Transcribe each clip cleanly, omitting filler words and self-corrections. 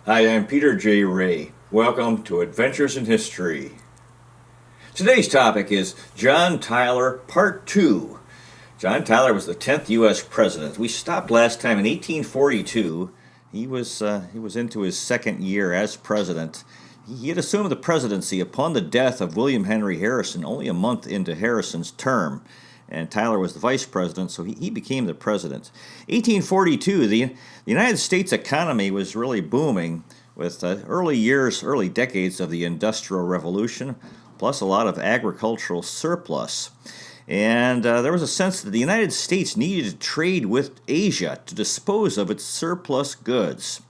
Hi, I'm Peter J. Ray. Welcome to Adventures in History. Today's topic is John Tyler, Part 2. John Tyler was the 10th U.S. president. We stopped last time in 1842. He was into his second year as president. He had assumed the presidency upon the death of William Henry Harrison, only a month into Harrison's term. And Tyler was the vice president, so he became the president. 1842, the United States economy was really booming with early decades of the Industrial Revolution, plus a lot of agricultural surplus. And there was a sense that the United States needed to trade with Asia to dispose of its surplus goods.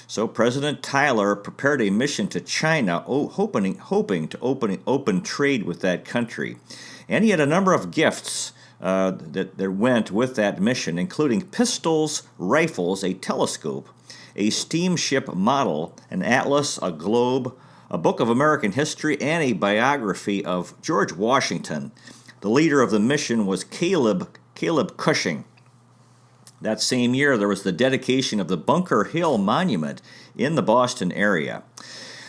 So President Tyler prepared a mission to China, hoping to open trade with that country. And he had a number of gifts that went with that mission, including pistols, rifles, a telescope, a steamship model, an atlas, a globe, a book of American history, and a biography of George Washington. The leader of the mission was Caleb Cushing. That same year, there was the dedication of the Bunker Hill Monument in the Boston area.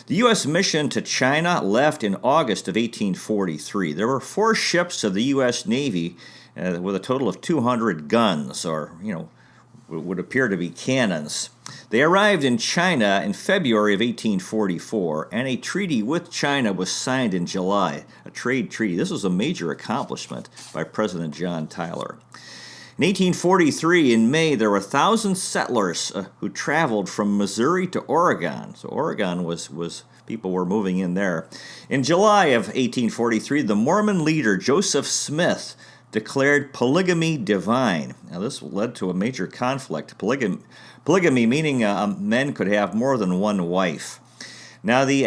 The U.S. mission to China left in August of 1843. There were 4 ships of the U.S. Navy with a total of 200 guns, or, would appear to be cannons. They arrived in China in February of 1844, and a treaty with China was signed in July, a trade treaty. This was a major accomplishment by President John Tyler. In 1843, in May, there were 1,000 settlers who traveled from Missouri to Oregon. So Oregon was people were moving in there. In July of 1843, the Mormon leader Joseph Smith declared polygamy divine. Now, this led to a major conflict. Polygamy meaning men could have more than one wife. Now, the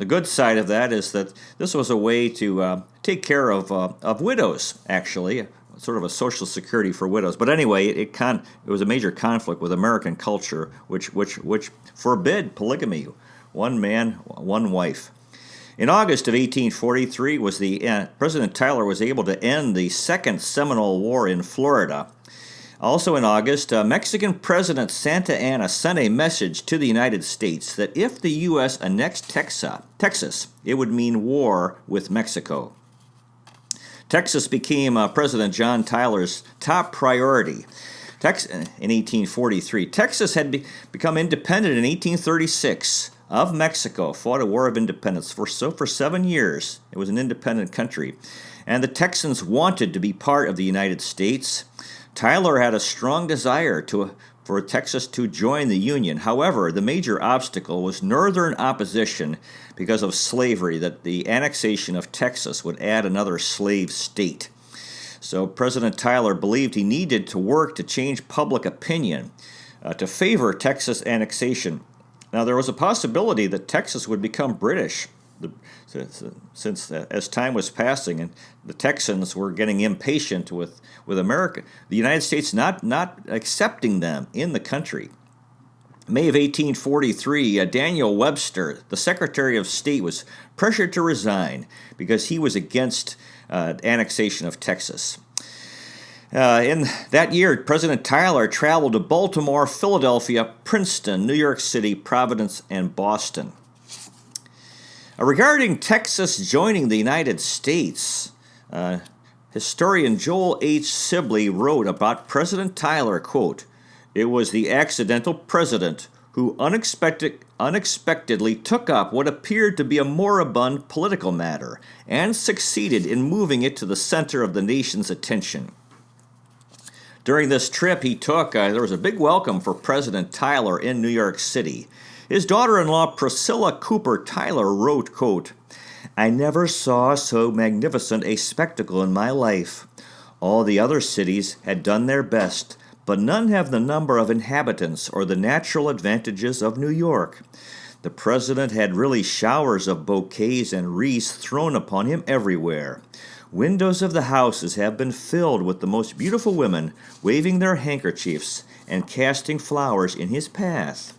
good side of that is that this was a way to take care of widows, actually. Sort of a social security for widows. But anyway, it was a major conflict with American culture, which forbid polygamy, one man, one wife. In August of 1843, President Tyler was able to end the Second Seminole War in Florida. Also in August, Mexican President Santa Anna sent a message to the United States that if the U.S. annexed Texas, it would mean war with Mexico. Texas became President John Tyler's top priority. In 1843, Texas had become independent in 1836 of Mexico, fought a war of independence. For 7 years, it was an independent country. And the Texans wanted to be part of the United States. Tyler had a strong desire for Texas to join the Union. However, the major obstacle was Northern opposition because of slavery, that the annexation of Texas would add another slave state. So President Tyler believed he needed to work to change public opinion to favor Texas annexation. Now, there was a possibility that Texas would become British since as time was passing and the Texans were getting impatient with America, the United States not accepting them in the country. May of 1843, Daniel Webster, the Secretary of State, was pressured to resign because he was against annexation of Texas. In that year, President Tyler traveled to Baltimore, Philadelphia, Princeton, New York City, Providence, and Boston. Regarding Texas joining the United States, historian Joel H. Sibley wrote about President Tyler, quote, "It was the accidental president who unexpectedly took up what appeared to be a moribund political matter and succeeded in moving it to the center of the nation's attention." During this trip he took, there was a big welcome for President Tyler in New York City. His daughter-in-law Priscilla Cooper Tyler wrote, quote, "I never saw so magnificent a spectacle in my life. All the other cities had done their best, but none have the number of inhabitants or the natural advantages of New York. The president had really showers of bouquets and wreaths thrown upon him everywhere. Windows of the houses have been filled with the most beautiful women waving their handkerchiefs and casting flowers in his path."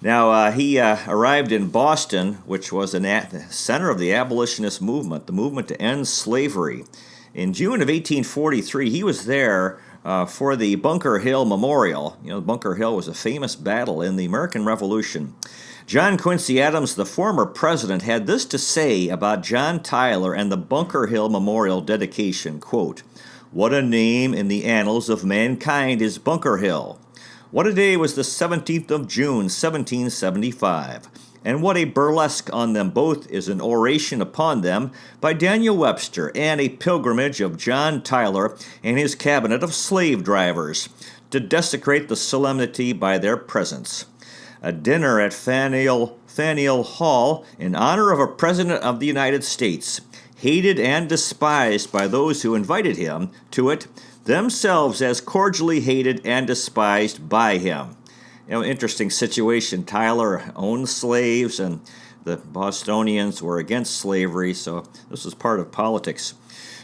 Now, he arrived in Boston, which was the center of the abolitionist movement, the movement to end slavery. In June of 1843, he was there for the Bunker Hill Memorial. You know, Bunker Hill was a famous battle in the American Revolution. John Quincy Adams, the former president, had this to say about John Tyler and the Bunker Hill Memorial dedication, quote, "What a name in the annals of mankind is Bunker Hill. What a day was the 17th of June, 1775. And what a burlesque on them both is an oration upon them by Daniel Webster, and a pilgrimage of John Tyler and his cabinet of slave drivers, to desecrate the solemnity by their presence. A dinner at Faneuil Hall in honor of a President of the United States, hated and despised by those who invited him to it, themselves as cordially hated and despised by him." You know, interesting situation. Tyler owned slaves, and the Bostonians were against slavery, so this was part of politics.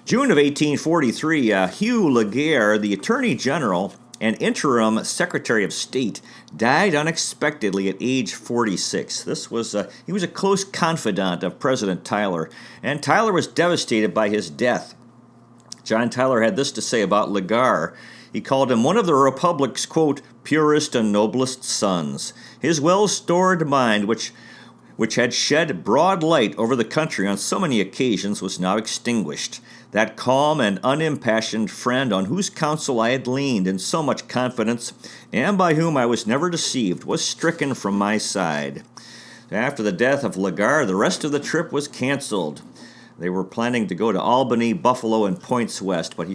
June of 1843, Hugh Laguerre, the Attorney General and interim Secretary of State, died unexpectedly at age 46. He was a close confidant of President Tyler, and Tyler was devastated by his death. John Tyler had this to say about Laguerre. He called him one of the Republic's, quote, "purest and noblest sons. His well-stored mind, which had shed broad light over the country on so many occasions, was now extinguished. That calm and unimpassioned friend on whose counsel I had leaned in so much confidence, and by whom I was never deceived, was stricken from my side." After the death of Laguerre, the rest of the trip was canceled. They were planning to go to Albany, Buffalo, and points west, but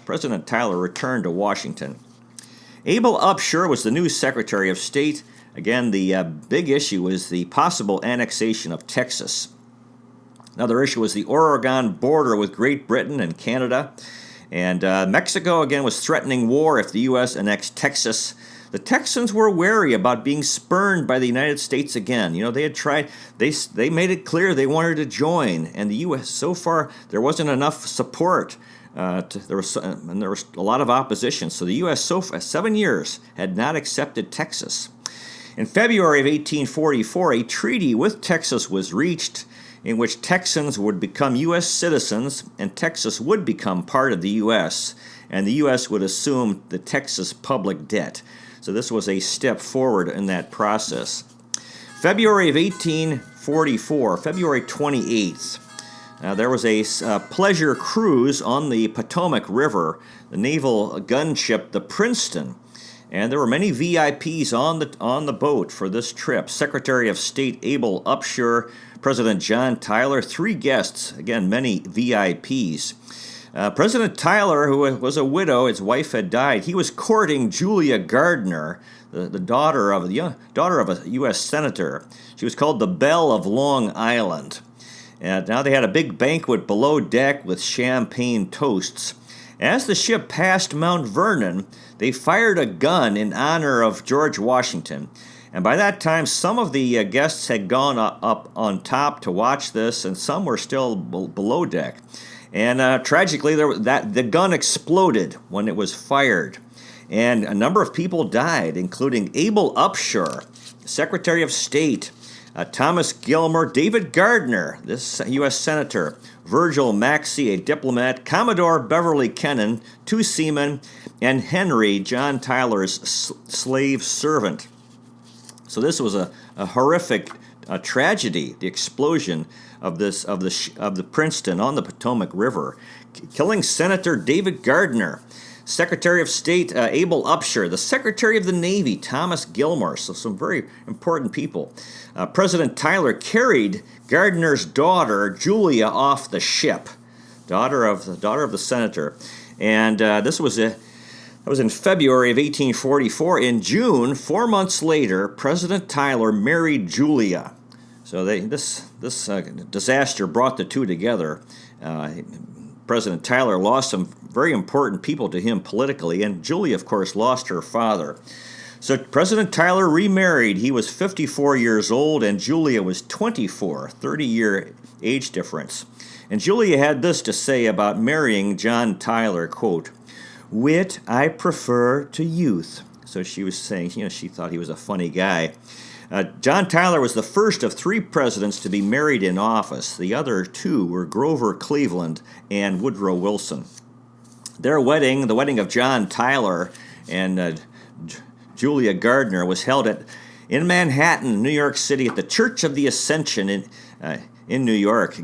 President Tyler returned to Washington. Abel Upshur was the new Secretary of State. Again, the big issue was the possible annexation of Texas. Another issue was the Oregon border with Great Britain and Canada. And Mexico, again, was threatening war if the U.S. annexed Texas. The Texans were wary about being spurned by the United States again. You know, they had tried, they made it clear they wanted to join, and the U.S., so far, there wasn't enough support. There was a lot of opposition. So the U.S., so far, 7 years, had not accepted Texas. In February of 1844, a treaty with Texas was reached in which Texans would become U.S. citizens, and Texas would become part of the U.S., and the U.S. would assume the Texas public debt. So this was a step forward in that process. February of 1844, February 28th, there was a pleasure cruise on the Potomac River, the naval gunship, the Princeton. And there were many VIPs on the boat for this trip. Secretary of State Abel Upshur, President John Tyler, 3 guests, again, many VIPs. President Tyler, who was a widow, his wife had died, he was courting Julia Gardner, the daughter of a U.S. senator. She was called the Belle of Long Island. And now they had a big banquet below deck with champagne toasts. As the ship passed Mount Vernon, they fired a gun in honor of George Washington. And by that time, some of the guests had gone up on top to watch this, and some were still below deck. And tragically, the gun exploded when it was fired. And a number of people died, including Abel Upshur, Secretary of State, Thomas Gilmer, David Gardner, this U.S. Senator, Virgil Maxey, a diplomat, Commodore Beverly Kennan, 2 seamen, and Henry, John Tyler's slave servant. So this was a horrific tragedy, the explosion of the Princeton on the Potomac River, killing Senator David Gardner, Secretary of State Abel Upshur, the Secretary of the Navy Thomas Gilmer, so some very important people. President Tyler carried Gardner's daughter Julia off the ship, daughter of the senator, and that was in February of 1844. In June, 4 months later, President Tyler married Julia. So this disaster brought the two together. President Tyler lost some very important people to him politically, and Julia, of course, lost her father. So President Tyler remarried. He was 54 years old, and Julia was 24, 30-year age difference. And Julia had this to say about marrying John Tyler, quote, "Wit I prefer to youth." So she was saying, she thought he was a funny guy. John Tyler was the first of 3 presidents to be married in office. The other 2 were Grover Cleveland and Woodrow Wilson. Their wedding, the wedding of John Tyler and Julia Gardner, was held in Manhattan, New York City, at the Church of the Ascension in New York.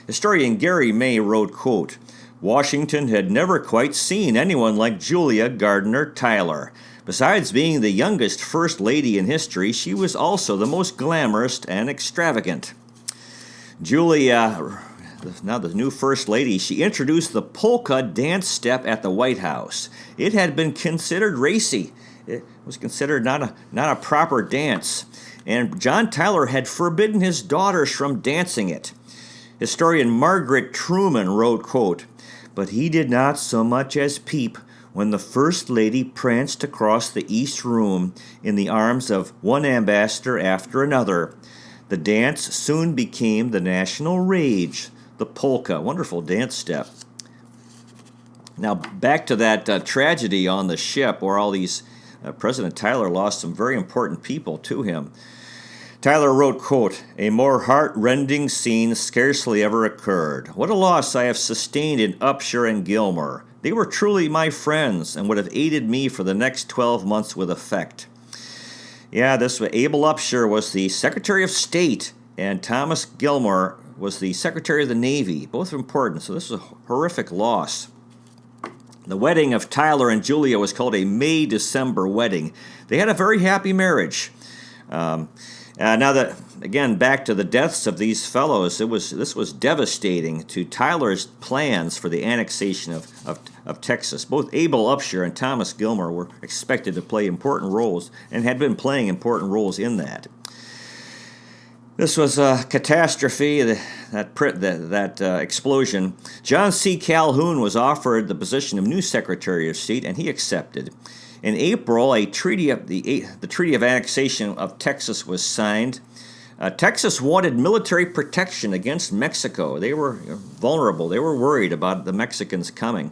Historian Gary May wrote, quote, "Washington had never quite seen anyone like Julia Gardner Tyler. Besides being the youngest First Lady in history, she was also the most glamorous and extravagant." Julia, now the new First Lady, she introduced the polka dance step at the White House. It had been considered racy. It was considered not a proper dance, and John Tyler had forbidden his daughters from dancing it. Historian Margaret Truman wrote, quote, "But he did not so much as peep when the First Lady pranced across the East Room in the arms of one ambassador after another. The dance soon became the national rage, the polka." Wonderful dance step. Now, back to that tragedy on the ship where all these President Tyler lost some very important people to him. Tyler wrote, quote, "A more heart-rending scene scarcely ever occurred. What a loss I have sustained in Upshur and Gilmer. They were truly my friends and would have aided me for the next 12 months with effect." Yeah, Abel Upshur was the Secretary of State, and Thomas Gilmer was the Secretary of the Navy. Both important, so this was a horrific loss. The wedding of Tyler and Julia was called a May-December wedding. They had a very happy marriage. Now that, again, back to the deaths of these fellows, this was devastating to Tyler's plans for the annexation of Texas. Both Abel Upshur and Thomas Gilmer were expected to play important roles and had been playing important roles in that. This was a catastrophe, that explosion. John C. Calhoun was offered the position of new Secretary of State, and he accepted. In April, the Treaty of Annexation of Texas was signed. Texas wanted military protection against Mexico. They were vulnerable. They were worried about the Mexicans coming.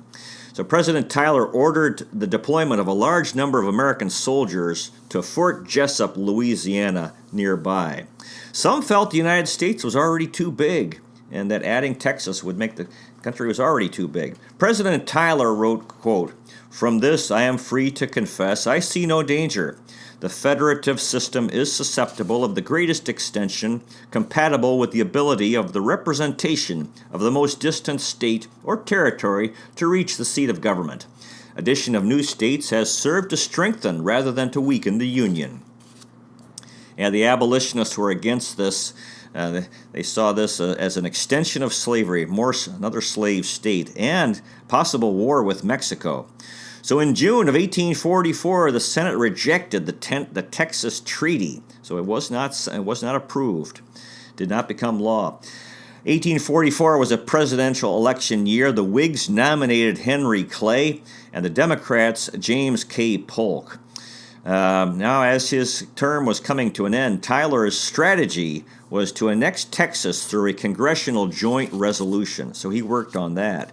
So President Tyler ordered the deployment of a large number of American soldiers to Fort Jessup, Louisiana, nearby. Some felt the United States was already too big, and that adding Texas would make the country was already too big. President Tyler wrote, quote, "From this I am free to confess I see no danger. The federative system is susceptible of the greatest extension, compatible with the ability of the representation of the most distant state or territory to reach the seat of government. Addition of new states has served to strengthen rather than to weaken the Union." And the abolitionists were against this. They saw this as an extension of slavery, another slave state, and possible war with Mexico. So in June of 1844, the Senate rejected the Texas Treaty. So it was not approved, did not become law. 1844 was a presidential election year. The Whigs nominated Henry Clay, and the Democrats James K. Polk. Now, as his term was coming to an end, Tyler's strategy was to annex Texas through a congressional joint resolution. So he worked on that.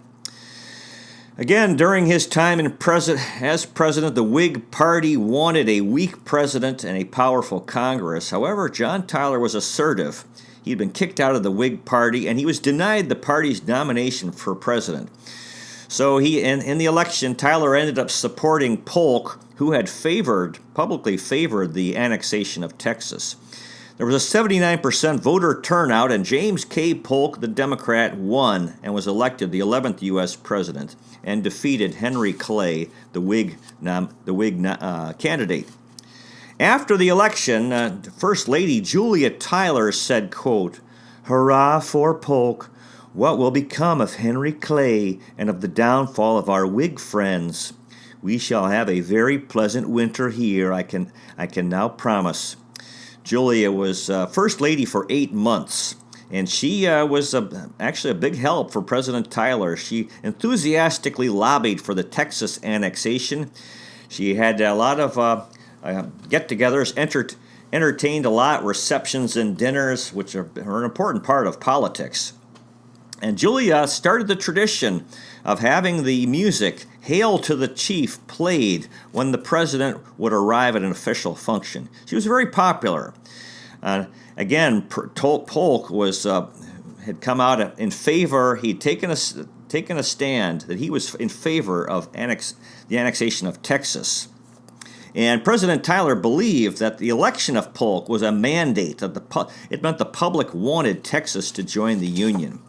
Again, during his time as president, the Whig Party wanted a weak president and a powerful Congress. However, John Tyler was assertive. He'd been kicked out of the Whig Party, and he was denied the party's nomination for president. So in the election, Tyler ended up supporting Polk, who had publicly favored the annexation of Texas. There was a 79% voter turnout, and James K. Polk, the Democrat, won and was elected the 11th U.S. president and defeated Henry Clay, the Whig candidate. After the election, First Lady Julia Tyler said, quote, "Hurrah for Polk! What will become of Henry Clay and of the downfall of our Whig friends? We shall have a very pleasant winter here, I can now promise." Julia was First Lady for 8 months, and she was actually a big help for President Tyler. She enthusiastically lobbied for the Texas annexation. She had a lot of get-togethers, entertained a lot, receptions and dinners, which are an important part of politics. And Julia started the tradition of having the music "Hail to the Chief" played when the president would arrive at an official function. She was very popular. Again, Polk had come out in favor. He'd taken taken a stand that he was in favor of the annexation of Texas. And President Tyler believed that the election of Polk was a mandate, that it meant the public wanted Texas to join the Union.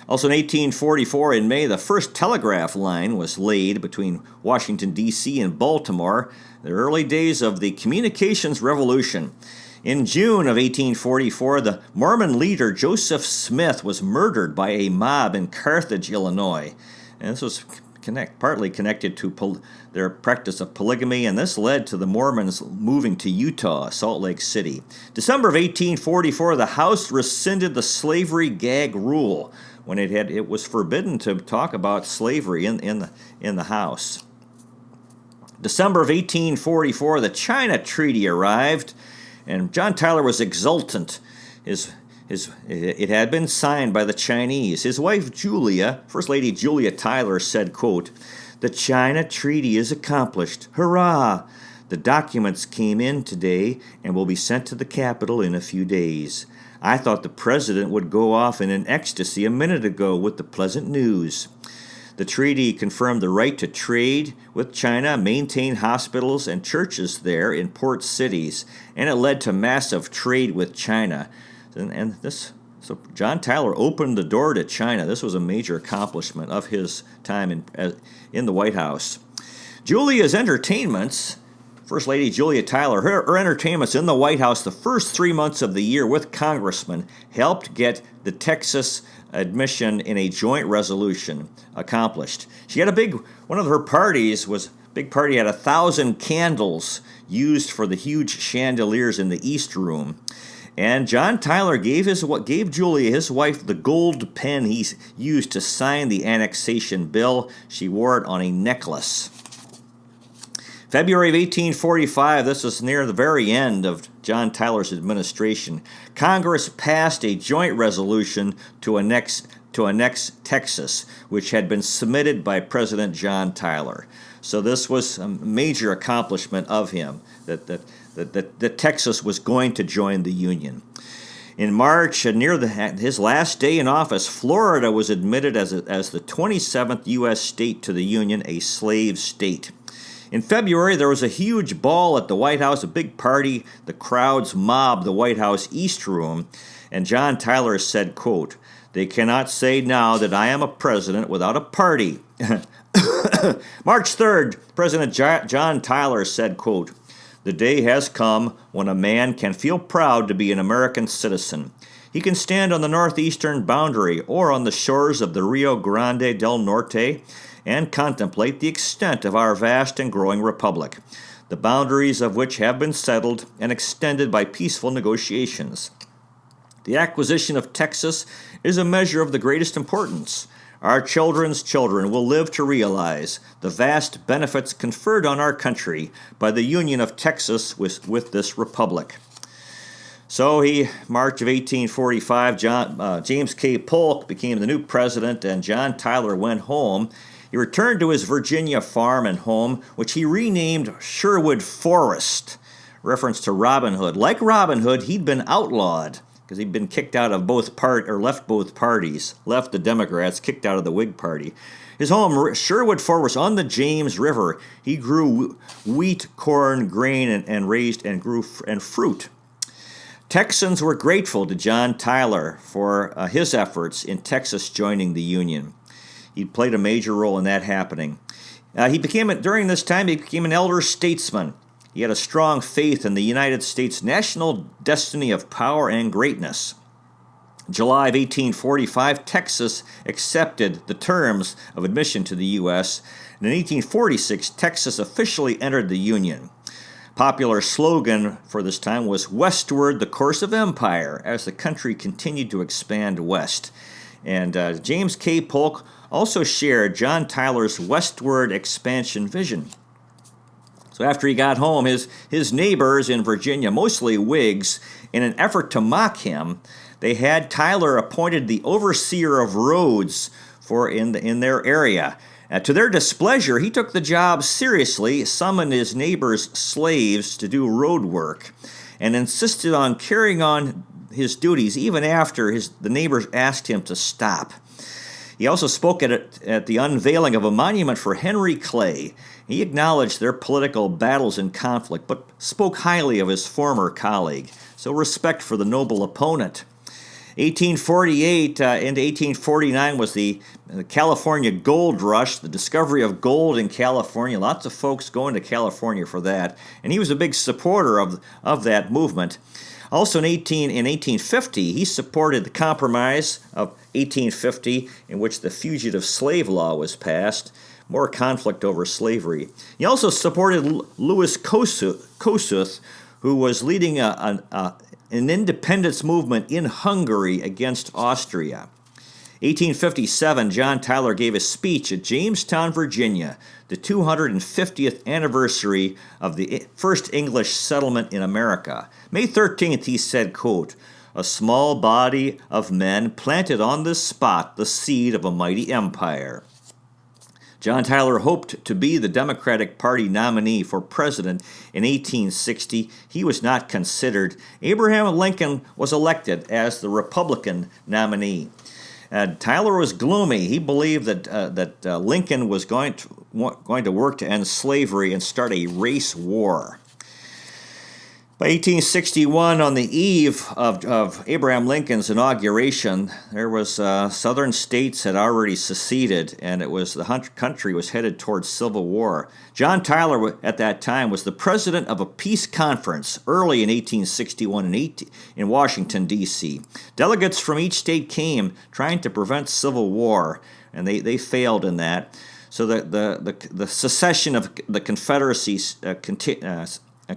Also in 1844, in May, the first telegraph line was laid between Washington, D.C. and Baltimore, the early days of the Communications Revolution. In June of 1844, the Mormon leader Joseph Smith was murdered by a mob in Carthage, Illinois. And this was partly connected to their practice of polygamy, and this led to the Mormons moving to Utah, Salt Lake City. December of 1844, the House rescinded the slavery gag rule when it was forbidden to talk about slavery in the House. December of 1844, the China Treaty arrived, and John Tyler was exultant. It had been signed by the Chinese. His wife Julia, First Lady Julia Tyler, said, quote, "The China Treaty is accomplished. Hurrah! The documents came in today and will be sent to the Capitol in a few days. I thought the President would go off in an ecstasy a minute ago with the pleasant news." The treaty confirmed the right to trade with China, maintain hospitals and churches there in port cities, and it led to massive trade with China. So John Tyler opened the door to China. This was a major accomplishment of his time in the White House. Julia's entertainments, First Lady Julia Tyler, her entertainments in the White House the first 3 months of the year with congressmen helped get the Texas admission in a joint resolution accomplished. She had one of her parties was a big party, had 1,000 candles used for the huge chandeliers in the East Room. And John Tyler gave Julia, his wife, the gold pen he used to sign the annexation bill. She wore it on a necklace. February of 1845, this was near the very end of John Tyler's administration, Congress passed a joint resolution to annex Texas, which had been submitted by President John Tyler. So this was a major accomplishment of him, that Texas was going to join the Union. In March, near his last day in office, Florida was admitted as the 27th U.S. state to the Union, a slave state. In February, there was a huge ball at the White House, a big party. The crowds mobbed the White House East Room, and John Tyler said, quote, "They cannot say now that I am a president without a party." March 3rd, President John Tyler said, quote, "The day has come when a man can feel proud to be an American citizen. He can stand on the northeastern boundary or on the shores of the Rio Grande del Norte and contemplate the extent of our vast and growing republic, the boundaries of which have been settled and extended by peaceful negotiations. The acquisition of Texas is a measure of the greatest importance. Our children's children will live to realize the vast benefits conferred on our country by the union of Texas with this republic." So March of 1845, James K. Polk became the new president, and John Tyler went home. He returned to his Virginia farm and home, which he renamed Sherwood Forest, reference to Robin Hood. Like Robin Hood, he'd been outlawed because he'd been kicked out of left both parties, left the Democrats, kicked out of the Whig Party. His home, Sherwood Forest, on the James River. He grew wheat, corn, grain, and grew fruit. Texans were grateful to John Tyler for his efforts in Texas joining the Union. He played a major role in that happening. During this time, he became an elder statesman. He had a strong faith in the United States' national destiny of power and greatness. In July of 1845, Texas accepted the terms of admission to the U.S., and in 1846, Texas officially entered the Union. Popular slogan for this time was "Westward, the course of empire," as the country continued to expand west. And James K. Polk also shared John Tyler's westward expansion vision. So after he got home, his neighbors in Virginia, mostly Whigs, in an effort to mock him, they had Tyler appointed the overseer of roads in their area. To their displeasure, he took the job seriously, summoned his neighbors' slaves to do road work, and insisted on carrying on his duties even after the neighbors asked him to stop. He also spoke at the unveiling of a monument for Henry Clay. He acknowledged their political battles and conflict, but spoke highly of his former colleague. So respect for the noble opponent. 1848 into 1849 was the California Gold Rush, the discovery of gold in California. Lots of folks going to California for that, and he was a big supporter of that movement. Also in 1850, he supported the Compromise of 1850, in which the Fugitive Slave Law was passed. More conflict over slavery. He also supported Louis Kossuth, who was leading an independence movement in Hungary against Austria. 1857, John Tyler gave a speech at Jamestown, Virginia, the 250th anniversary of the first English settlement in America. May 13th, he said, quote, "A small body of men planted on this spot the seed of a mighty empire." John Tyler hoped to be the Democratic Party nominee for president in 1860. He was not considered. Abraham Lincoln was elected as the Republican nominee. Tyler was gloomy. He believed that Lincoln was going to work to end slavery and start a race war. By 1861, on the eve of Abraham Lincoln's inauguration, there was southern states had already seceded, and it was the country was headed towards civil war. John Tyler, at that time, was the president of a peace conference early in 1861 in Washington, D.C. Delegates from each state came trying to prevent civil war, and they failed in that. So the secession of the Confederacy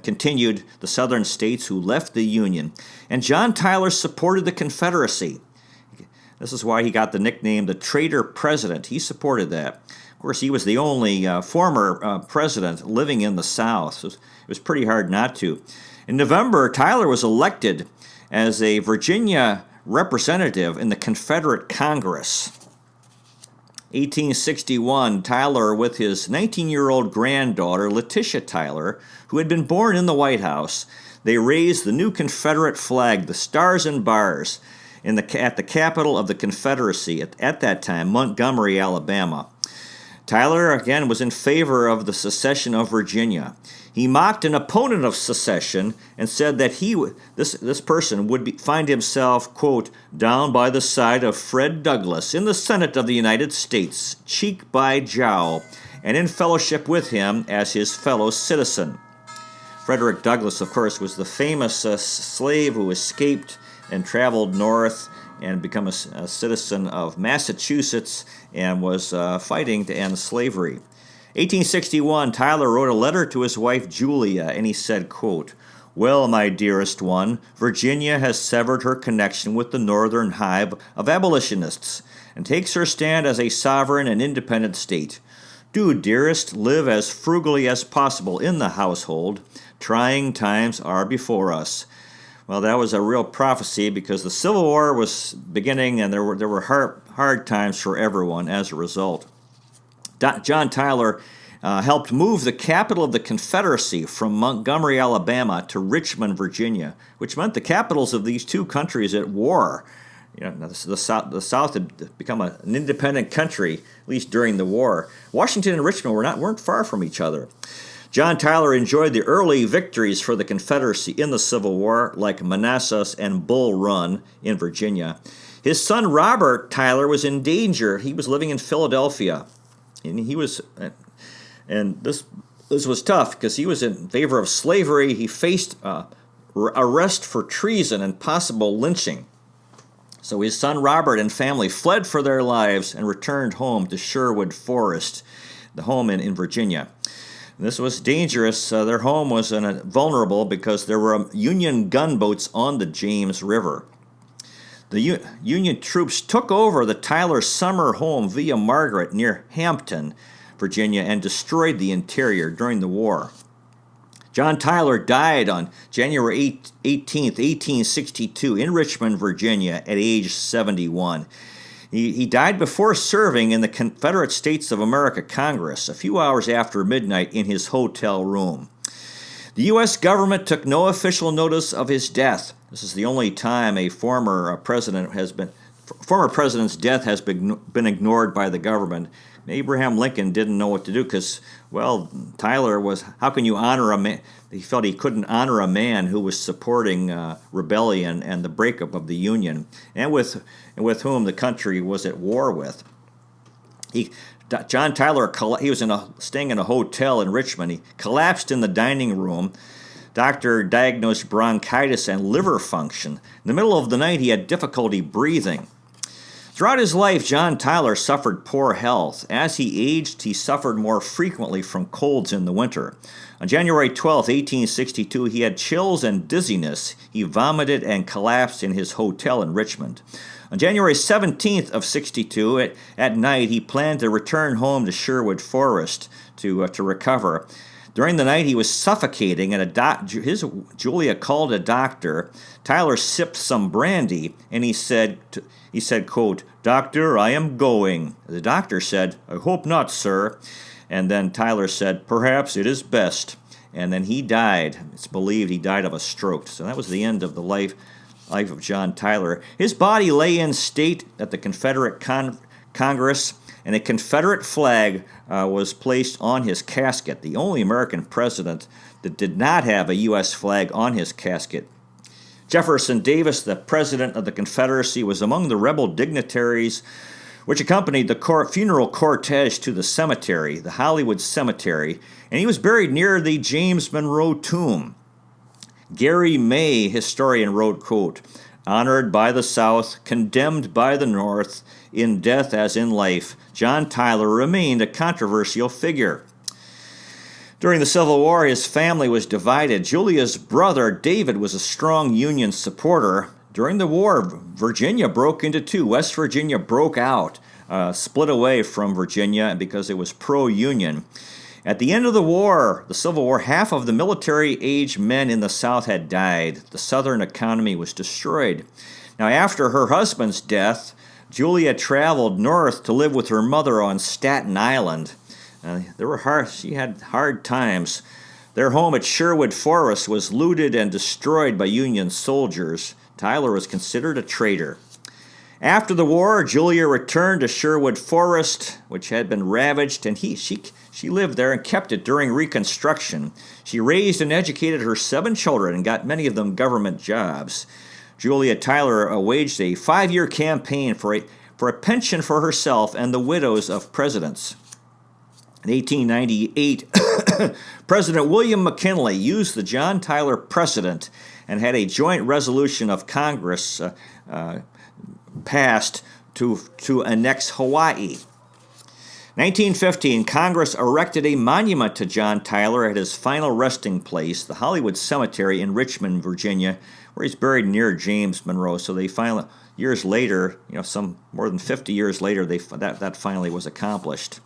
continued the southern states who left the Union. And John Tyler supported the Confederacy. This is why he got the nickname the Traitor President. He supported that. Of course, he was the only former president living in the South. So it was pretty hard not to. In November, Tyler was elected as a Virginia representative in the Confederate Congress. 1861, Tyler, with his 19-year-old granddaughter, Letitia Tyler, who had been born in the White House, they raised the new Confederate flag, the Stars and Bars, at the capital of the Confederacy, at that time, Montgomery, Alabama. Tyler, again, was in favor of the secession of Virginia. He mocked an opponent of secession and said that this person would find himself, quote, down by the side of Fred Douglass in the Senate of the United States, cheek by jowl, and in fellowship with him as his fellow citizen. Frederick Douglass, of course, was the famous slave who escaped and traveled north and become a citizen of Massachusetts and was fighting to end slavery. 1861, Tyler wrote a letter to his wife Julia, and he said, quote, "Well, my dearest one, Virginia has severed her connection with the northern hive of abolitionists and takes her stand as a sovereign and independent state. Do, dearest, live as frugally as possible in the household. Trying times are before us." Well, that was a real prophecy because the Civil War was beginning and there were hard times for everyone as a result. John Tyler helped move the capital of the Confederacy from Montgomery, Alabama to Richmond, Virginia, which meant the capitals of these two countries at war. You know, the South had become an independent country, at least during the war. Washington and Richmond weren't far from each other. John Tyler enjoyed the early victories for the Confederacy in the Civil War, like Manassas and Bull Run in Virginia. His son Robert Tyler was in danger. He was living in Philadelphia. And this was tough because he was in favor of slavery. He faced arrest for treason and possible lynching. So his son Robert and family fled for their lives and returned home to Sherwood Forest, the home in Virginia. This was dangerous. Their home was vulnerable because there were Union gunboats on the James River. The Union troops took over the Tyler summer home via Margaret near Hampton, Virginia, and destroyed the interior during the war. John Tyler died on January 18, 1862, in Richmond, Virginia, at age 71. He died before serving in the Confederate States of America Congress, a few hours after midnight in his hotel room. The U.S. government took no official notice of his death. This is the only time a former president has been former president's death has been ignored by the government. Abraham Lincoln didn't know what to do because, well, Tyler was, how can you honor a man? He felt he couldn't honor a man who was supporting rebellion and the breakup of the Union, and with whom the country was at war with. John Tyler, he was staying in a hotel in Richmond. He collapsed in the dining room. Doctor diagnosed bronchitis and liver function. In the middle of the night, he had difficulty breathing. Throughout his life, John Tyler suffered poor health. As he aged, he suffered more frequently from colds in the winter. On January 12, 1862, he had chills and dizziness. He vomited and collapsed in his hotel in Richmond. On January 17th of 62, at night, he planned to return home to Sherwood Forest to recover. During the night, he was suffocating, and Julia called a doctor. Tyler sipped some brandy, and he said, quote, "Doctor, I am going." The doctor said, "I hope not, sir." And then Tyler said, "Perhaps it is best." And then he died. It's believed he died of a stroke. So that was the end of the life of John Tyler. His body lay in state at the Confederate Congress, and a Confederate flag was placed on his casket, the only American president that did not have a U.S. flag on his casket. Jefferson Davis, the president of the Confederacy, was among the rebel dignitaries which accompanied the funeral cortege to the cemetery, the Hollywood Cemetery, and he was buried near the James Monroe tomb. Gary May, historian, wrote, quote, "Honored by the South, condemned by the North, in death as in life, John Tyler remained a controversial figure." During the Civil War, his family was divided. Julia's brother, David, was a strong Union supporter. During the war, Virginia broke into two. West Virginia broke out, split away from Virginia because it was pro-Union. At the end of the war, the Civil War, half of the military-age men in the South had died. The Southern economy was destroyed. Now, after her husband's death, Julia traveled north to live with her mother on Staten Island. She had hard times. Their home at Sherwood Forest was looted and destroyed by Union soldiers. Tyler was considered a traitor. After the war, Julia returned to Sherwood Forest, which had been ravaged, and she lived there and kept it during Reconstruction. She raised and educated her 7 children and got many of them government jobs. Julia Tyler waged a 5-year campaign for a pension for herself and the widows of presidents. In 1898, President William McKinley used the John Tyler precedent and had a joint resolution of Congress passed to annex Hawaii. 1915, Congress erected a monument to John Tyler at his final resting place, the Hollywood Cemetery in Richmond, Virginia, where he's buried near James Monroe. So they finally, years later, some more than 50 years later, that finally was accomplished.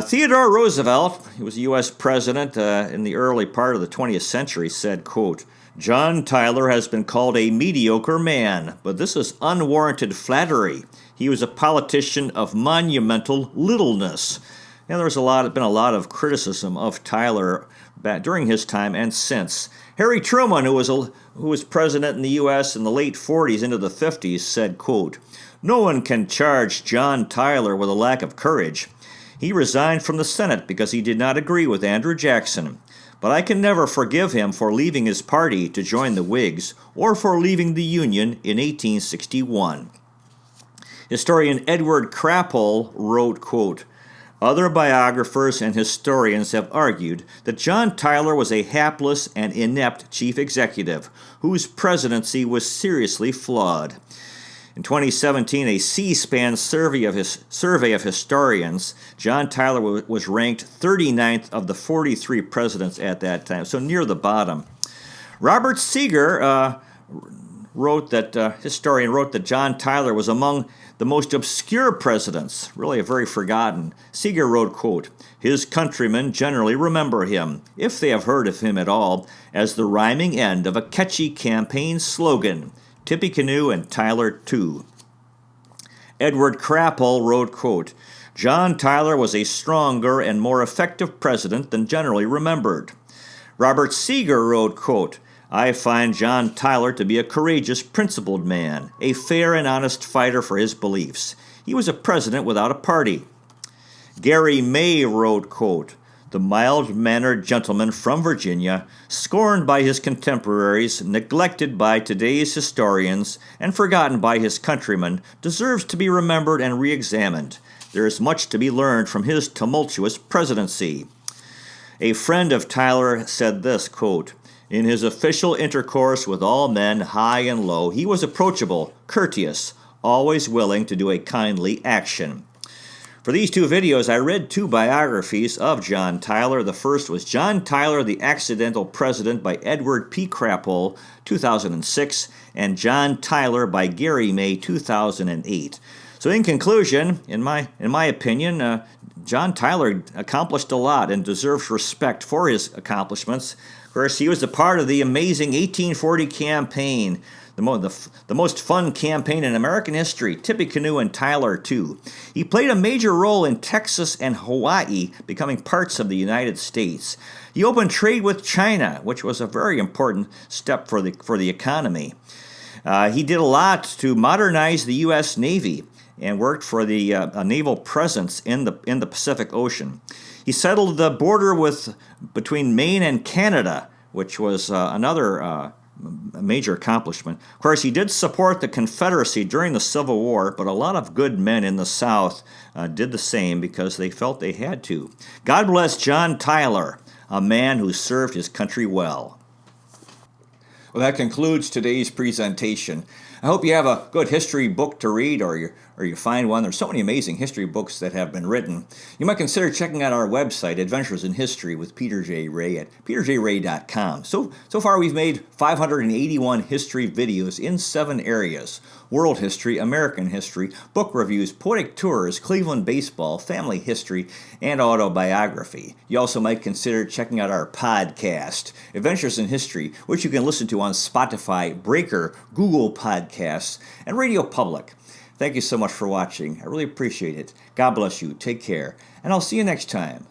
Theodore Roosevelt, he was a U.S. president in the early part of the 20th century, said, quote, "John Tyler has been called a mediocre man, but this is unwarranted flattery. He was a politician of monumental littleness." And there's been a lot of criticism of Tyler during his time and since. Harry Truman, who was president in the U.S. in the late 40s into the 50s, said, quote, "No one can charge John Tyler with a lack of courage. He resigned from the Senate because he did not agree with Andrew Jackson. But I can never forgive him for leaving his party to join the Whigs or for leaving the Union in 1861. Historian Edward Crappole wrote, quote, "Other biographers and historians have argued that John Tyler was a hapless and inept chief executive whose presidency was seriously flawed. In 2017, a C-SPAN survey of historians, John Tyler was ranked 39th of the 43 presidents at that time, so near the bottom. Robert Seeger historian wrote that John Tyler was among the most obscure presidents, really very forgotten. Seeger wrote, quote, "His countrymen generally remember him, if they have heard of him at all, as the rhyming end of a catchy campaign slogan, Tippecanoe and Tyler too." Edward Crappole wrote, quote, "John Tyler was a stronger and more effective president than generally remembered." Robert Seeger wrote, quote, I find John Tyler to be a courageous, principled man, a fair and honest fighter for his beliefs. He was a president without a party. Gary May wrote, quote, "The mild-mannered gentleman from Virginia, scorned by his contemporaries, neglected by today's historians, and forgotten by his countrymen, deserves to be remembered and re-examined. There is much to be learned from his tumultuous presidency." A friend of Tyler said this, quote, "In his official intercourse with all men, high and low, he was approachable, courteous, always willing to do a kindly action." For these two videos, I read two biographies of John Tyler. The first was John Tyler, the Accidental President by Edward P. Crappole, 2006, and John Tyler by Gary May, 2008. So in conclusion, in my opinion, John Tyler accomplished a lot and deserves respect for his accomplishments. Of course, he was a part of the amazing 1840 campaign, the most fun campaign in American history. Tippecanoe and Tyler, too. He played a major role in Texas and Hawaii becoming parts of the United States. He opened trade with China, which was a very important step for the economy. He did a lot to modernize the U.S. Navy and worked for the naval presence in the Pacific Ocean. He settled the border between Maine and Canada, which was another major accomplishment. Of course, he did support the Confederacy during the Civil War, but a lot of good men in the South did the same because they felt they had to. God bless John Tyler, a man who served his country well. Well, that concludes today's presentation. I hope you have a good history book to read, or you find one. There's so many amazing history books that have been written. You might consider checking out our website, Adventures in History with Peter J. Ray at peterjray.com. So far we've made 581 history videos in 7 areas: world history, American history, book reviews, poetic tours, Cleveland baseball, family history, and autobiography. You also might consider checking out our podcast, Adventures in History, which you can listen to on Spotify, Breaker, Google Podcasts, and Radio Public. Thank you so much for watching. I really appreciate it. God bless you. Take care. And I'll see you next time.